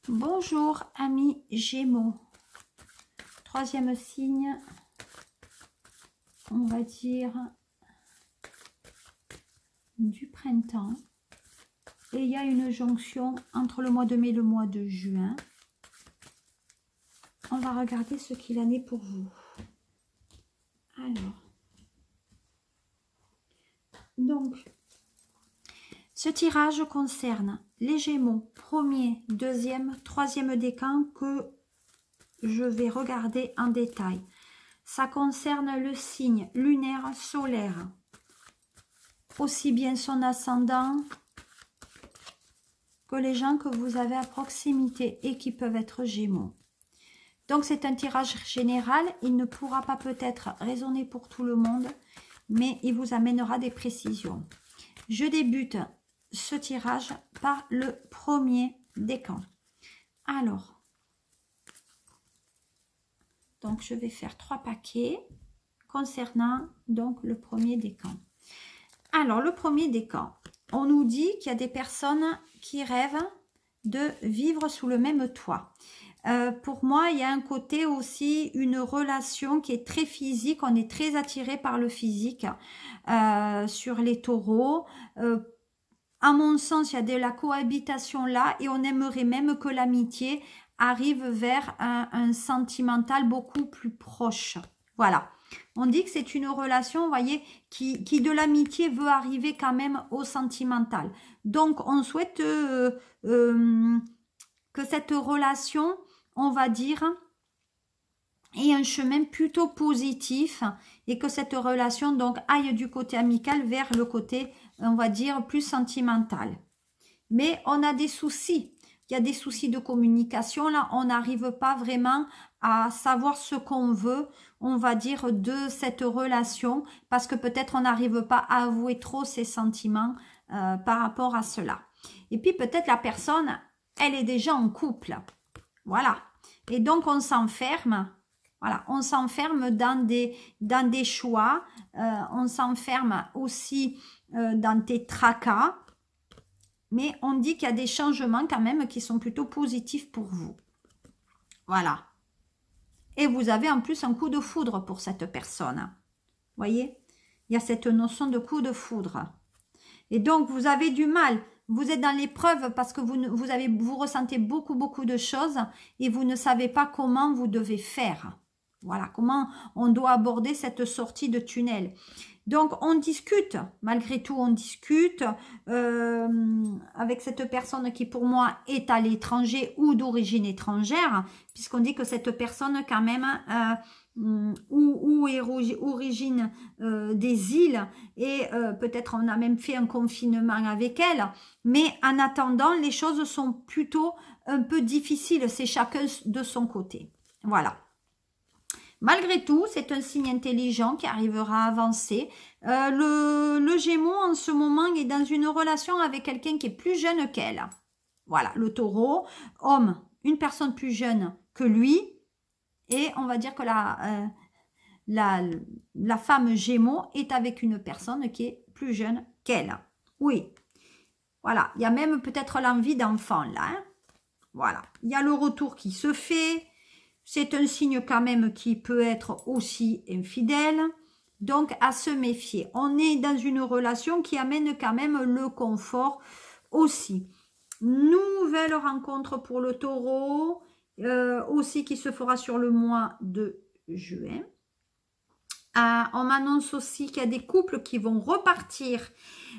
Bonjour amis Gémeaux, troisième signe, on va dire du printemps, et il y a une jonction entre le mois de mai et le mois de juin. On va regarder ce qu'il en est pour vous. Alors, donc, ce tirage concerne les Gémeaux, premier, deuxième, troisième décan que je vais regarder en détail. Ça concerne le signe lunaire solaire, aussi bien son ascendant que les gens que vous avez à proximité et qui peuvent être Gémeaux. Donc c'est un tirage général, il ne pourra pas peut-être résonner pour tout le monde, mais il vous amènera des précisions. Je débute ce tirage par le premier décan. Alors, donc je vais faire 3 paquets concernant donc le premier décan. Alors le premier décan, on nous dit qu'il y a des personnes qui rêvent de vivre sous le même toit. Pour moi, il y a un côté aussi, une relation qui est très physique. On est très attiré par le physique sur les taureaux. À mon sens, il y a de la cohabitation là et on aimerait même que l'amitié arrive vers un sentimental beaucoup plus proche. Voilà. On dit que c'est une relation, vous voyez, qui de l'amitié veut arriver quand même au sentimental. Donc, on souhaite que cette relation, on va dire, ait un chemin plutôt positif et que cette relation, donc, aille du côté amical vers le côté, on va dire, plus sentimental. Mais on a des soucis. Il y a des soucis de communication. Là, on n'arrive pas vraiment à savoir ce qu'on veut, on va dire, de cette relation, parce que peut-être on n'arrive pas à avouer trop ses sentiments par rapport à cela. Et puis peut-être la personne, elle est déjà en couple. Voilà. Et donc on s'enferme. Voilà, on s'enferme dans des choix. On s'enferme aussi dans des tracas. Mais on dit qu'il y a des changements quand même qui sont plutôt positifs pour vous. Voilà. Et vous avez en plus un coup de foudre pour cette personne. Vous voyez? Il y a cette notion de coup de foudre. Et donc, vous avez du mal. Vous êtes dans l'épreuve parce que vous ressentez beaucoup de choses et vous ne savez pas comment vous devez faire. Voilà, comment on doit aborder cette sortie de tunnel. Donc, on discute, malgré tout, on discute avec cette personne qui, pour moi, est à l'étranger ou d'origine étrangère, puisqu'on dit que cette personne, quand même, ou est origine des îles, et peut-être on a même fait un confinement avec elle, mais en attendant, les choses sont plutôt un peu difficiles, c'est chacun de son côté. Voilà. Malgré tout, c'est un signe intelligent qui arrivera à avancer. Le Gémeaux, en ce moment, est dans une relation avec quelqu'un qui est plus jeune qu'elle. Voilà, le taureau, homme, une personne plus jeune que lui. Et on va dire que la femme Gémeaux est avec une personne qui est plus jeune qu'elle. Oui, voilà, il y a même peut-être l'envie d'enfant là. Hein. Voilà, il y a le retour qui se fait. C'est un signe quand même qui peut être aussi infidèle. Donc, à se méfier. On est dans une relation qui amène quand même le confort aussi. Nouvelle rencontre pour le taureau. Aussi qui se fera sur le mois de juin. On m'annonce aussi qu'il y a des couples qui vont repartir.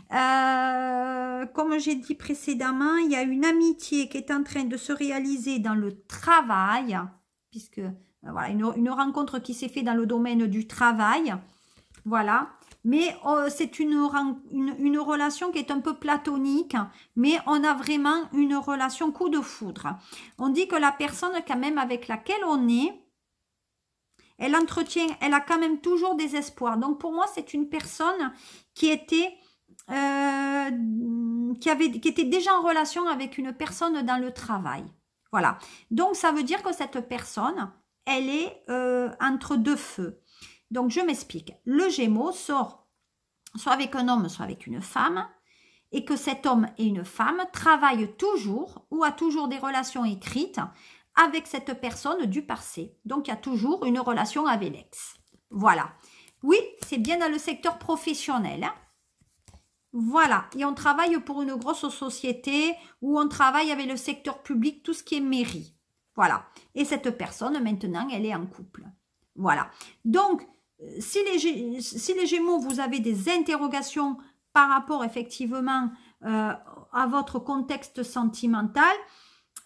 Comme j'ai dit précédemment, il y a une amitié qui est en train de se réaliser dans le travail. Puisque voilà, une rencontre qui s'est faite dans le domaine du travail, voilà, mais c'est une relation qui est un peu platonique, mais on a vraiment une relation coup de foudre. On dit que la personne quand même avec laquelle on est, elle a quand même toujours des espoirs. Donc pour moi, c'est une personne qui était déjà en relation avec une personne dans le travail. Voilà, donc ça veut dire que cette personne, elle est entre deux feux. Donc je m'explique, le Gémeaux sort soit avec un homme, soit avec une femme, et que cet homme et une femme travaillent toujours ou a toujours des relations écrites avec cette personne du passé. Donc, il y a toujours une relation avec l'ex. Voilà. Oui, c'est bien dans le secteur professionnel. Hein. Voilà. Et on travaille pour une grosse société où on travaille avec le secteur public, tout ce qui est mairie. Voilà. Et cette personne, maintenant, elle est en couple. Voilà. Donc, si les Gémeaux, vous avez des interrogations par rapport, effectivement, à votre contexte sentimental,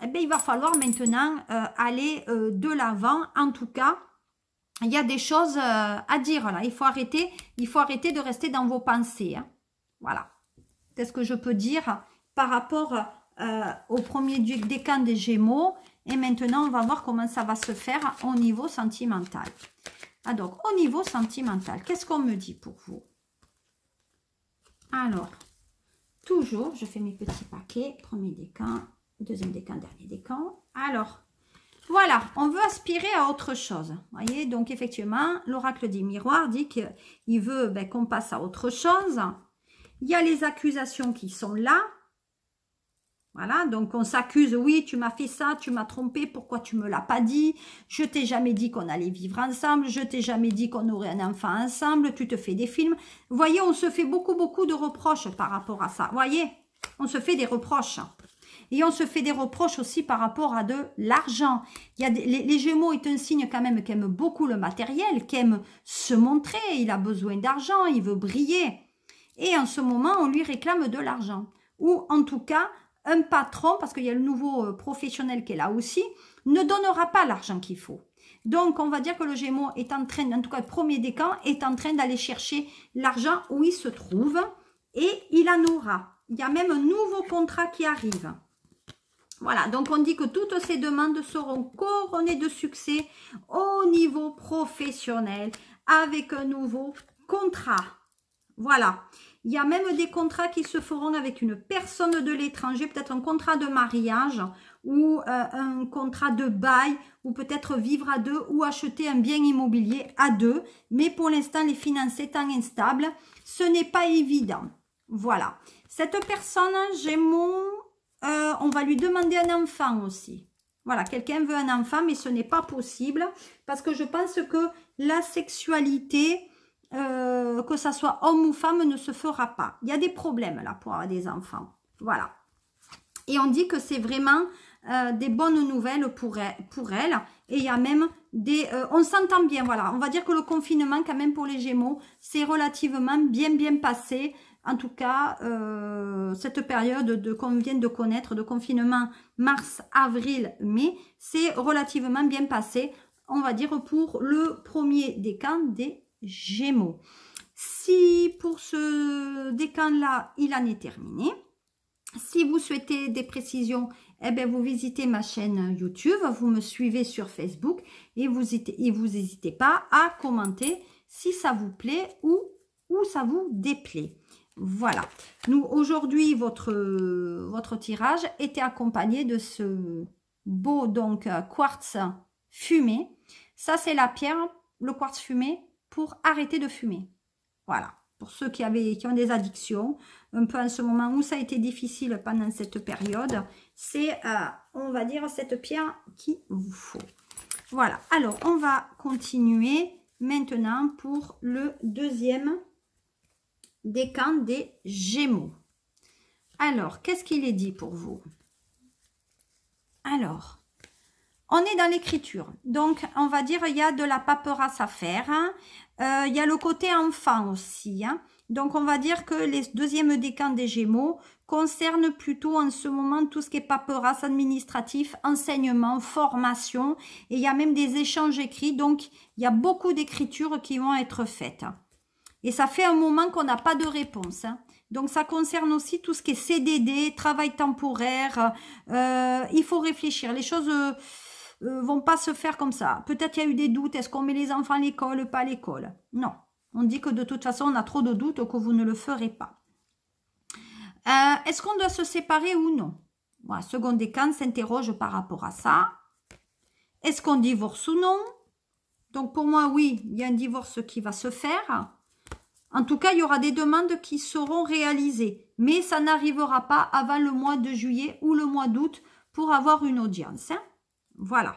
eh bien, il va falloir maintenant aller de l'avant. En tout cas, il y a des choses à dire là. Il faut arrêter de rester dans vos pensées. Hein. Voilà. C'est ce que je peux dire par rapport au premier décan des Gémeaux. Et maintenant, on va voir comment ça va se faire au niveau sentimental. Ah, donc, au niveau sentimental, qu'est-ce qu'on me dit pour vous? Alors, toujours, je fais mes petits paquets. Premier décan, deuxième décan, dernier décan. Alors, voilà, on veut aspirer à autre chose. Vous voyez, donc effectivement, l'oracle des miroirs dit qu'il veut qu'on passe à autre chose. Il y a les accusations qui sont là. Voilà, donc on s'accuse, oui, tu m'as fait ça, tu m'as trompé, pourquoi tu me l'as pas dit? Je t'ai jamais dit qu'on allait vivre ensemble, je t'ai jamais dit qu'on aurait un enfant ensemble, tu te fais des films. Vous voyez, on se fait beaucoup de reproches par rapport à ça. Vous voyez, on se fait des reproches. Et on se fait des reproches aussi par rapport à de l'argent. Les Gémeaux est un signe quand même qui aime beaucoup le matériel, qui aime se montrer, il a besoin d'argent, il veut briller. Et en ce moment, on lui réclame de l'argent. Ou en tout cas, un patron, parce qu'il y a le nouveau professionnel qui est là aussi, ne donnera pas l'argent qu'il faut. Donc, on va dire que le Gémeaux est en train, en tout cas le premier décan, est en train d'aller chercher l'argent où il se trouve et il en aura. Il y a même un nouveau contrat qui arrive. Voilà, donc on dit que toutes ces demandes seront couronnées de succès au niveau professionnel avec un nouveau contrat. Voilà. Il y a même des contrats qui se feront avec une personne de l'étranger, peut-être un contrat de mariage ou un contrat de bail ou peut-être vivre à deux ou acheter un bien immobilier à deux. Mais pour l'instant, les finances étant instables, ce n'est pas évident. Voilà. Cette personne, Gémeaux, on va lui demander un enfant aussi. Voilà, quelqu'un veut un enfant, mais ce n'est pas possible parce que je pense que la sexualité... que ça soit homme ou femme, ne se fera pas. Il y a des problèmes là pour avoir des enfants. Voilà. Et on dit que c'est vraiment des bonnes nouvelles pour elle. Et il y a même des... on s'entend bien, voilà. On va dire que le confinement, quand même, pour les Gémeaux, c'est relativement bien passé. En tout cas, cette période qu'on vient de connaître, de confinement mars, avril, mai, c'est relativement bien passé, on va dire, pour le premier décan des Gémeaux. Si pour ce décan-là, il en est terminé, si vous souhaitez des précisions, eh bien, vous visitez ma chaîne YouTube, vous me suivez sur Facebook et vous n'hésitez pas à commenter si ça vous plaît ou ça vous déplaît. Voilà. Nous, aujourd'hui, votre tirage était accompagné de ce beau donc quartz fumé. Ça, c'est la pierre, le quartz fumé, pour arrêter de fumer. Voilà. Pour ceux qui ont des addictions, un peu en ce moment où ça a été difficile pendant cette période, c'est, on va dire, cette pierre qu'il vous faut. Voilà. Alors, on va continuer maintenant pour le deuxième décan des Gémeaux. Alors, qu'est-ce qu'il est dit pour vous? Alors, on est dans l'écriture. Donc, on va dire, il y a de la paperasse à faire. Hein. Il y a le côté enfant aussi. Hein. Donc, on va dire que les deuxièmes décans des Gémeaux concernent plutôt en ce moment tout ce qui est paperasse administratif, enseignement, formation. Et il y a même des échanges écrits. Donc, il y a beaucoup d'écritures qui vont être faites. Et ça fait un moment qu'on n'a pas de réponse. Hein. Donc, ça concerne aussi tout ce qui est CDD, travail temporaire. Il faut réfléchir. Les choses... vont pas se faire comme ça. Peut-être qu'il y a eu des doutes. Est-ce qu'on met les enfants à l'école, pas à l'école? Non. On dit que de toute façon, on a trop de doutes que vous ne le ferez pas. Est-ce qu'on doit se séparer ou non? Voilà, second décan s'interroge par rapport à ça. Est-ce qu'on divorce ou non? Donc pour moi, oui, il y a un divorce qui va se faire. En tout cas, il y aura des demandes qui seront réalisées. Mais ça n'arrivera pas avant le mois de juillet ou le mois d'août pour avoir une audience. Hein. Voilà.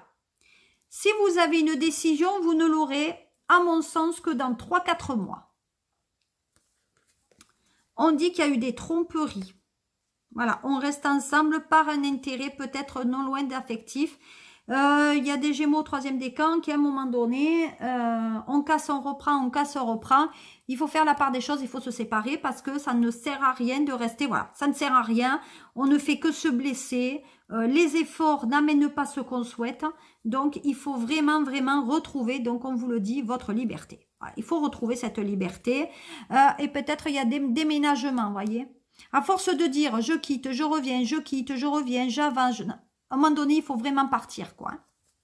Si vous avez une décision, vous ne l'aurez, à mon sens, que dans 3-4 mois. On dit qu'il y a eu des tromperies. Voilà, on reste ensemble par un intérêt peut-être non loin d'affectif. Il y a des Gémeaux au 3e décan qui à un moment donné, on casse, on reprend, on casse, on reprend. Il faut faire la part des choses, il faut se séparer parce que ça ne sert à rien de rester, voilà, ça ne sert à rien. On ne fait que se blesser. Les efforts n'amènent pas ce qu'on souhaite. Donc, il faut vraiment, vraiment retrouver, donc on vous le dit, votre liberté. Voilà, il faut retrouver cette liberté. Et peut-être il y a des déménagements, vous voyez. À force de dire je quitte, je reviens, j'avance, à un moment donné, il faut vraiment partir, quoi.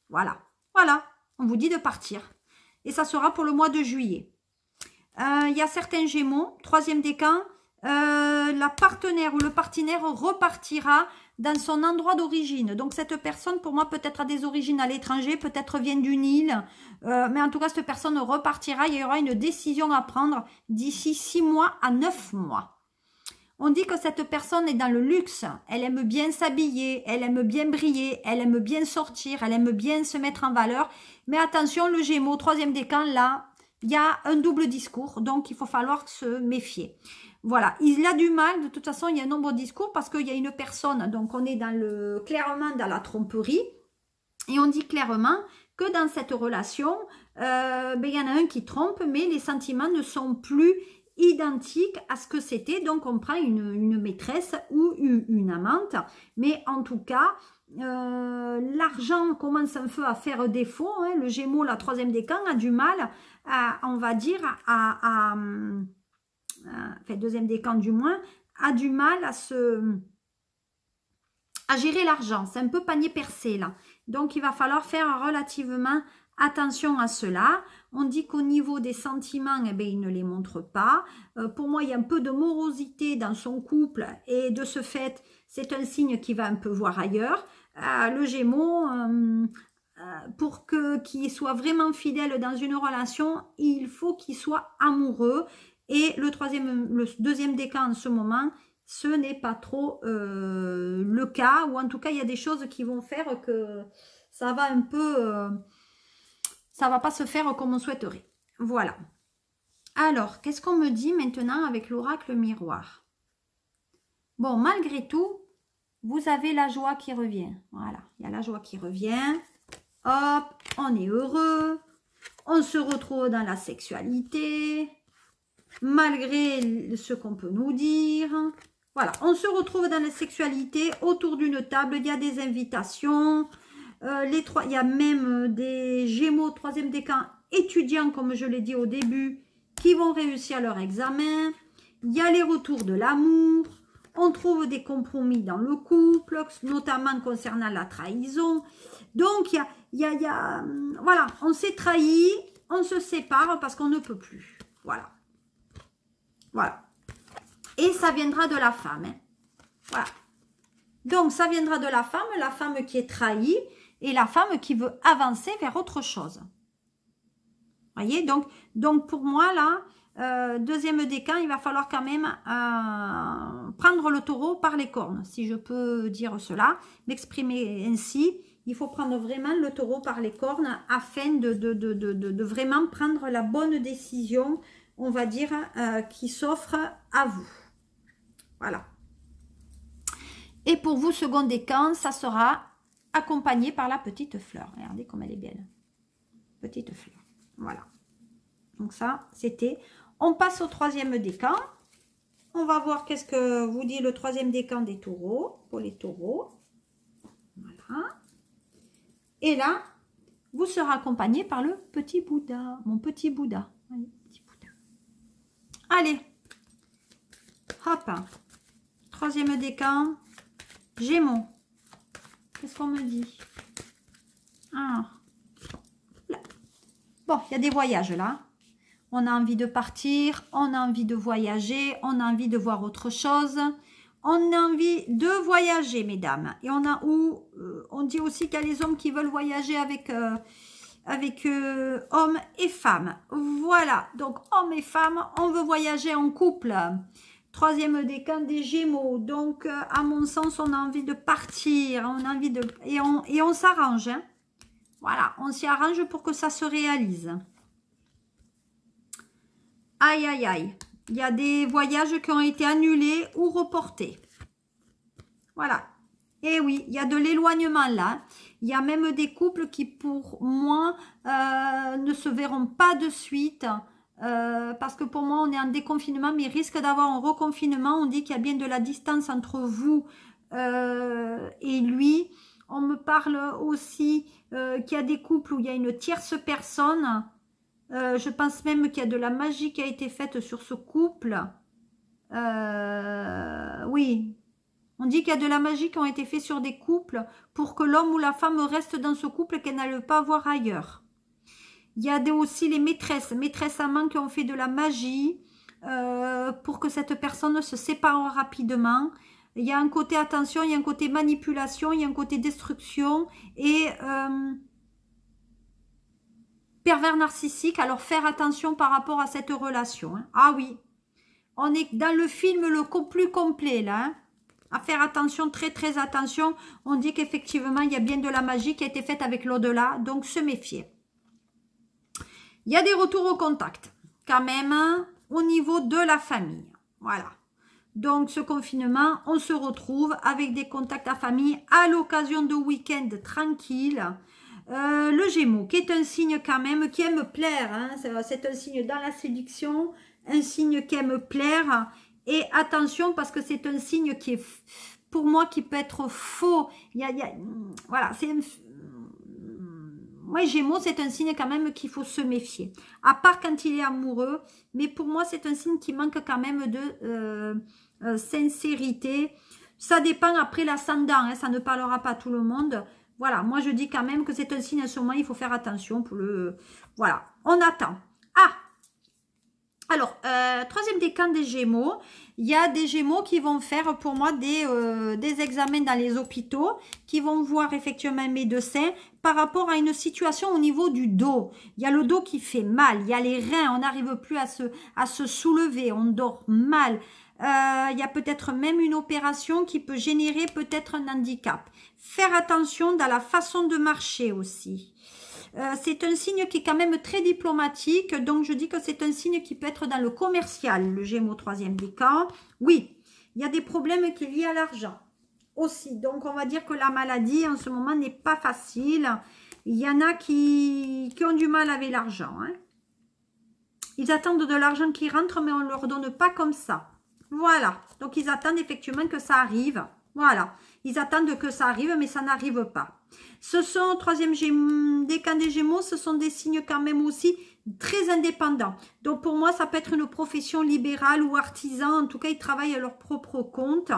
Voilà. Voilà. On vous dit de partir. Et ça sera pour le mois de juillet. Il y a certains Gémeaux, 3e décan, la partenaire ou le partenaire repartira dans son endroit d'origine. Donc, cette personne, pour moi, peut-être a des origines à l'étranger, peut-être vient d'une île. Mais en tout cas, cette personne repartira. Il y aura une décision à prendre d'ici 6 mois à 9 mois. On dit que cette personne est dans le luxe, elle aime bien s'habiller, elle aime bien briller, elle aime bien sortir, elle aime bien se mettre en valeur. Mais attention, le Gémeaux, 3e décan, là, il y a un double discours, donc il faut falloir se méfier. Voilà, il a du mal, de toute façon, il y a un nombre de discours parce qu'il y a une personne, donc on est clairement dans la tromperie, et on dit clairement que dans cette relation, il y en a un qui trompe, mais les sentiments ne sont plus identique à ce que c'était, donc on prend une maîtresse ou une amante, mais en tout cas l'argent commence un peu à faire défaut, hein. Le Gémeaux, la 3e décan, a du mal on va dire enfin 2e décan du moins, a du mal à gérer l'argent, c'est un peu panier percé là, donc il va falloir faire relativement attention à cela. On dit qu'au niveau des sentiments, eh bien, il ne les montre pas. Pour moi, il y a un peu de morosité dans son couple et de ce fait, c'est un signe qui va un peu voir ailleurs. Le Gémeaux, pour qu'il soit vraiment fidèle dans une relation, il faut qu'il soit amoureux. Et le 2e décan en ce moment, ce n'est pas trop le cas. Ou en tout cas, il y a des choses qui vont faire que ça va un peu... ça va pas se faire comme on souhaiterait. Voilà. Alors, qu'est-ce qu'on me dit maintenant avec l'oracle miroir? Bon, malgré tout, vous avez la joie qui revient. Voilà, il y a la joie qui revient. Hop, on est heureux. On se retrouve dans la sexualité. Malgré ce qu'on peut nous dire. Voilà, on se retrouve dans la sexualité. Autour d'une table, il y a des invitations. Il y a même des Gémeaux 3e décan étudiants, comme je l'ai dit au début, qui vont réussir leur examen. Il y a les retours de l'amour. On trouve des compromis dans le couple, notamment concernant la trahison. Donc, voilà, on s'est trahi, on se sépare parce qu'on ne peut plus. Voilà. Voilà. Et ça viendra de la femme. Hein. Voilà. Donc, ça viendra de la femme qui est trahie, et la femme qui veut avancer vers autre chose. Voyez, donc pour moi, là, 2e décan, il va falloir quand même prendre le taureau par les cornes, si je peux dire cela, m'exprimer ainsi. Il faut prendre vraiment le taureau par les cornes afin de vraiment prendre la bonne décision, on va dire, qui s'offre à vous. Voilà. Et pour vous, 2e décan, ça sera accompagné par la petite fleur. Regardez comme elle est belle. Petite fleur. Voilà. Donc ça, c'était... On passe au 3e décan. On va voir qu'est-ce que vous dit le 3e décan des taureaux. Pour les taureaux. Voilà. Et là, vous serez accompagné par le petit Bouddha. Mon petit Bouddha. Allez, petit Bouddha. Allez. Hop. 3e décan. Gémeaux. Qu'est-ce qu'on me dit? Ah. Bon, il y a des voyages là. On a envie de partir, on a envie de voyager, on a envie de voir autre chose. On a envie de voyager, mesdames. Et on dit aussi qu'il y a les hommes qui veulent voyager avec avec hommes et femmes. Voilà, donc hommes et femmes, on veut voyager en couple. Troisième décan des Gémeaux. Donc, à mon sens, on a envie de partir, on a envie de et on s'arrange. Hein. Voilà, on s'y arrange pour que ça se réalise. Aïe, aïe, aïe. Il y a des voyages qui ont été annulés ou reportés. Voilà. Et oui, il y a de l'éloignement là. Il y a même des couples qui, pour moi, ne se verront pas de suite. Parce que pour moi, on est en déconfinement, mais risque d'avoir un reconfinement. On dit qu'il y a bien de la distance entre vous et lui. On me parle aussi qu'il y a des couples où il y a une tierce personne. Je pense même qu'il y a de la magie qui a été faite sur ce couple. Oui. On dit qu'il y a de la magie qui a été faite sur des couples pour que l'homme ou la femme reste dans ce couple et qu'elle n'aille pas voir ailleurs. Il y a aussi les maîtresses amants qui ont fait de la magie pour que cette personne se sépare rapidement. Il y a un côté attention, il y a un côté manipulation, il y a un côté destruction et pervers narcissique. Alors faire attention par rapport à cette relation. Hein. Ah oui, on est dans le film le plus complet là. Hein. À faire attention, très très attention. On dit qu'effectivement, il y a bien de la magie qui a été faite avec l'au-delà, donc se méfier. Il y a des retours au contact, quand même, hein, au niveau de la famille. Voilà. Donc, ce confinement, on se retrouve avec des contacts à famille à l'occasion de week-end tranquille. Le Gémeaux, qui est un signe quand même qui aime plaire. Hein, c'est un signe dans la séduction, un signe qui aime plaire. Et attention, parce que c'est un signe qui est, pour moi, qui peut être faux. Voilà, c'est moi, Gémeaux, c'est un signe quand même qu'il faut se méfier. À part quand il est amoureux, mais pour moi, c'est un signe qui manque quand même de sincérité. Ça dépend après l'ascendant, hein, ça ne parlera pas à tout le monde. Voilà, moi, je dis quand même que c'est un signe à ce moment, il faut faire attention pour le... Voilà, on attend. Ah! Alors, troisième décan des Gémeaux, il y a des Gémeaux qui vont faire pour moi des examens dans les hôpitaux, qui vont voir effectivement un médecin par rapport à une situation au niveau du dos. Il y a le dos qui fait mal, il y a les reins, on n'arrive plus à se soulever, on dort mal. Il y a peut-être même une opération qui peut générer peut-être un handicap. Faire attention dans la façon de marcher aussi. C'est un signe qui est quand même très diplomatique, donc je dis que c'est un signe qui peut être dans le commercial, le Gémeaux troisième décan. Oui, il y a des problèmes qui sont liés à l'argent aussi, donc on va dire que la maladie en ce moment n'est pas facile. Il y en a qui ont du mal avec l'argent. Hein. Ils attendent de l'argent qui rentre, mais on ne leur donne pas comme ça. Voilà, donc ils attendent effectivement que ça arrive. Voilà, ils attendent que ça arrive, mais ça n'arrive pas. Ce sont, troisième décan des Gémeaux, ce sont des signes quand même aussi très indépendants. Donc pour moi, ça peut être une profession libérale ou artisan. En tout cas, ils travaillent à leur propre compte.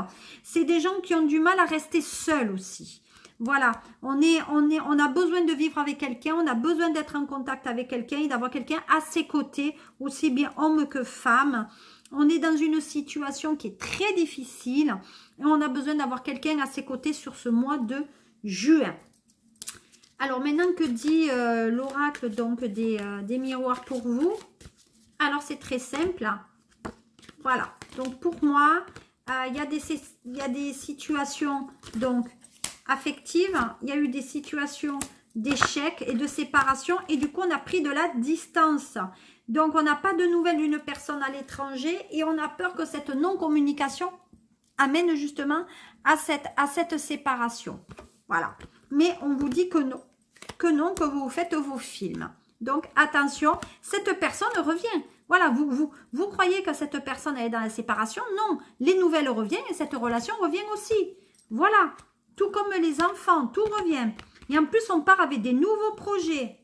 C'est des gens qui ont du mal à rester seuls aussi. Voilà, on a besoin de vivre avec quelqu'un, on a besoin d'être en contact avec quelqu'un et d'avoir quelqu'un à ses côtés, aussi bien homme que femme. On est dans une situation qui est très difficile et on a besoin d'avoir quelqu'un à ses côtés sur ce mois de juin. Alors maintenant, que dit l'oracle donc des miroirs pour vous? Alors c'est très simple. Voilà, donc pour moi, il y a des situations donc affectives, il y a eu des situations d'échec et de séparation et du coup on a pris de la distance. Donc on n'a pas de nouvelles d'une personne à l'étranger et on a peur que cette non-communication amène justement à cette séparation. Voilà. Mais on vous dit que non, que vous faites vos films. Donc attention, cette personne revient. Voilà, vous croyez que cette personne est dans la séparation? Non, les nouvelles reviennent et cette relation revient aussi. Voilà, tout comme les enfants, tout revient. Et en plus, on part avec des nouveaux projets.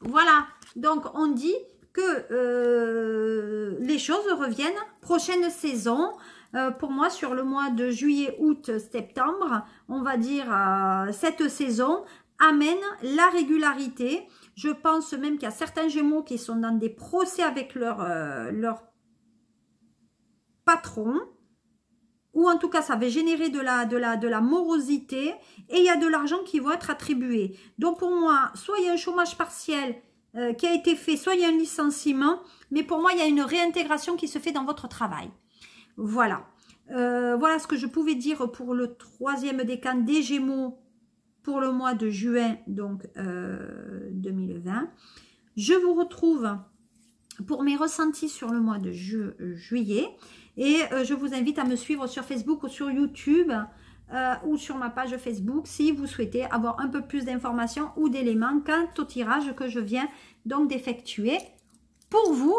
Voilà, donc on dit que les choses reviennent. Prochaine saison, pour moi, sur le mois de juillet, août, septembre, on va dire cette saison amène la régularité. Je pense même qu'il y a certains Gémeaux qui sont dans des procès avec leur patron ou en tout cas ça va générer de la morosité, et il y a de l'argent qui va être attribué. Donc pour moi, soit il y a un chômage partiel qui a été fait, soit il y a un licenciement, mais pour moi il y a une réintégration qui se fait dans votre travail. Voilà. Voilà ce que je pouvais dire pour le troisième décan des Gémeaux pour le mois de juin, donc 2020. Je vous retrouve pour mes ressentis sur le mois de juillet. Et je vous invite à me suivre sur Facebook ou sur YouTube ou sur ma page Facebook si vous souhaitez avoir un peu plus d'informations ou d'éléments quant au tirage que je viens donc d'effectuer. Pour vous,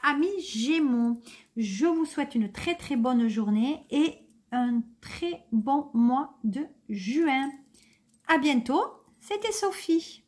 amis Gémeaux, je vous souhaite une très très bonne journée et un très bon mois de juin. À bientôt, c'était Sophie.